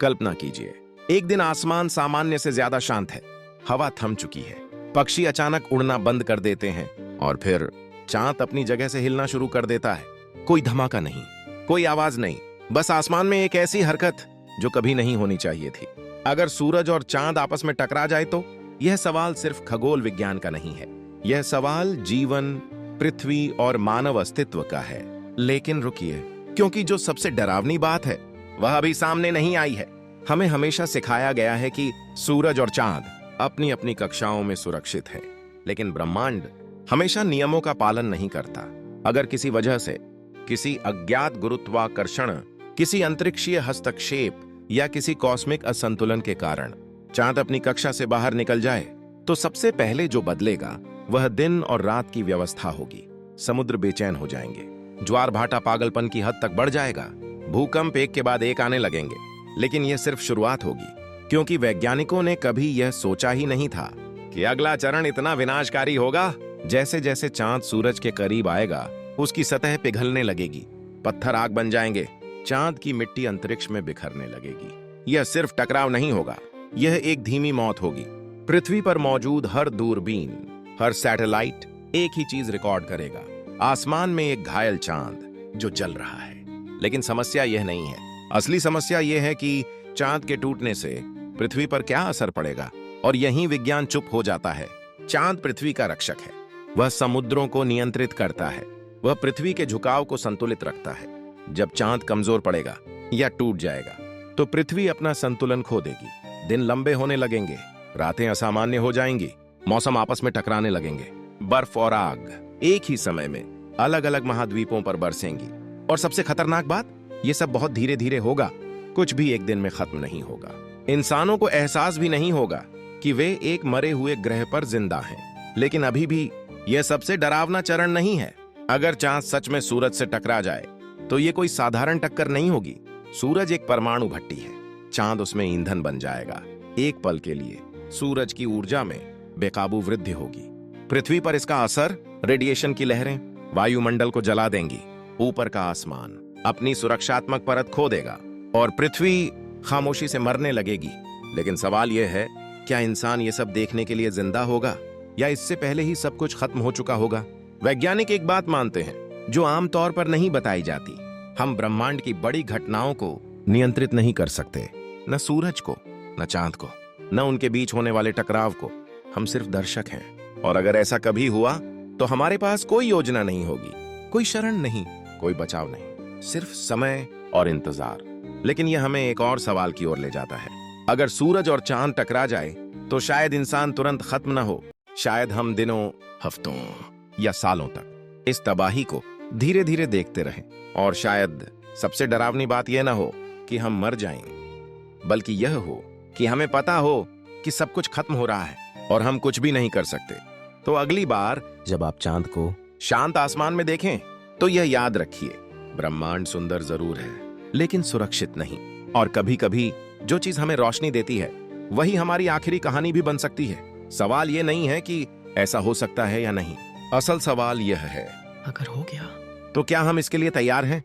कल्पना कीजिए, एक दिन आसमान सामान्य से ज्यादा शांत है, हवा थम चुकी है, पक्षी अचानक उड़ना बंद कर देते हैं और फिर चांद अपनी जगह से हिलना शुरू कर देता है। कोई धमाका नहीं, कोई आवाज नहीं, बस आसमान में एक ऐसी हरकत जो कभी नहीं होनी चाहिए थी। अगर सूरज और चांद आपस में टकरा जाए तो यह सवाल सिर्फ खगोल विज्ञान का नहीं है, यह सवाल जीवन, पृथ्वी और मानव अस्तित्व का है। लेकिन रुकिए, क्योंकि जो सबसे डरावनी बात है वह अभी सामने नहीं आई है। हमें हमेशा सिखाया गया है कि सूरज और चांद अपनी अपनी कक्षाओं में सुरक्षित हैं, लेकिन ब्रह्मांड हमेशा नियमों का पालन नहीं करता। अगर किसी वजह से, किसी अज्ञात गुरुत्वाकर्षण, किसी अंतरिक्षीय हस्तक्षेप या किसी कॉस्मिक असंतुलन के कारण चांद अपनी कक्षा से बाहर निकल जाए तो सबसे पहले जो बदलेगा वह दिन और रात की व्यवस्था होगी। समुद्र बेचैन हो जाएंगे, ज्वार भाटा पागलपन की हद तक बढ़ जाएगा, भूकंप एक के बाद एक आने लगेंगे। लेकिन यह सिर्फ शुरुआत होगी, क्योंकि वैज्ञानिकों ने कभी यह सोचा ही नहीं था कि अगला चरण इतना विनाशकारी होगा। जैसे जैसे चांद सूरज के करीब आएगा, उसकी सतह पिघलने लगेगी, पत्थर आग बन जाएंगे, चांद की मिट्टी अंतरिक्ष में बिखरने लगेगी। यह सिर्फ टकराव नहीं होगा, यह एक धीमी मौत होगी। पृथ्वी पर मौजूद हर दूरबीन, हर सैटेलाइट एक ही चीज रिकॉर्ड करेगा, आसमान में एक घायल चांद जो जल रहा है। लेकिन समस्या यह नहीं है, असली समस्या यह है कि चांद के टूटने से पृथ्वी पर क्या असर पड़ेगा। और यहीं विज्ञान चुप हो जाता है। चांद पृथ्वी का रक्षक है, वह समुद्रों को नियंत्रित करता है, वह पृथ्वी के झुकाव को संतुलित रखता है। जब चांद कमजोर पड़ेगा या टूट जाएगा तो पृथ्वी अपना संतुलन खो देगी, दिन लंबे होने लगेंगे, रातें असामान्य हो जाएंगी, मौसम आपस में टकराने लगेंगे, बर्फ और आग एक ही समय में अलग अलग महाद्वीपों पर बरसेंगी। और सबसे खतरनाक बात, यह सब बहुत धीरे धीरे होगा, कुछ भी एक दिन में खत्म नहीं होगा। इंसानों को एहसास भी नहीं होगा कि वे एक मरे हुए ग्रह पर जिंदा हैं। लेकिन अभी भी यह सबसे डरावना चरण नहीं है। अगर चांद सच में सूरज से टकरा जाए तो यह कोई साधारण टक्कर नहीं होगी। सूरज एक परमाणु भट्टी है, चांद उसमें ईंधन बन जाएगा। एक पल के लिए सूरज की ऊर्जा में बेकाबू वृद्धि होगी। पृथ्वी पर इसका असर, रेडिएशन की लहरें वायुमंडल को जला देंगी, ऊपर का आसमान अपनी सुरक्षात्मक परत खो देगा और पृथ्वी खामोशी से मरने लगेगी। लेकिन सवाल यह है, क्या इंसान ये सब देखने के लिए जिंदा होगा या इससे पहले ही सब कुछ खत्म हो चुका होगा? वैज्ञानिक एक बात मानते हैं जो आमतौर पर नहीं बताई जाती। हम ब्रह्मांड की बड़ी घटनाओं को नियंत्रित नहीं कर सकते, न सूरज को, न चांद को, न उनके बीच होने वाले टकराव को। हम सिर्फ दर्शक हैं। और अगर ऐसा कभी हुआ तो हमारे पास कोई योजना नहीं होगी, कोई शरण नहीं, कोई बचाव नहीं, सिर्फ समय और इंतजार। लेकिन यह हमें एक और सवाल की ओर ले जाता है। अगर सूरज और चांद टकरा जाए तो शायद इंसान तुरंत खत्म न हो, शायद हम दिनों, हफ्तों या सालों तक इस तबाही को धीरे धीरे देखते रहें। और शायद सबसे डरावनी बात यह ना हो कि हम मर जाएं, बल्कि यह हो कि हमें पता हो कि सब कुछ खत्म हो रहा है और हम कुछ भी नहीं कर सकते। तो अगली बार जब आप चांद को शांत आसमान में देखें तो यह याद रखिए, ब्रह्मांड सुंदर जरूर है लेकिन सुरक्षित नहीं। और कभी कभी जो चीज हमें रोशनी देती है वही हमारी आखिरी कहानी भी बन सकती है। सवाल यह नहीं है कि ऐसा हो सकता है या नहीं, असल सवाल यह है, अगर हो गया तो क्या हम इसके लिए तैयार हैं?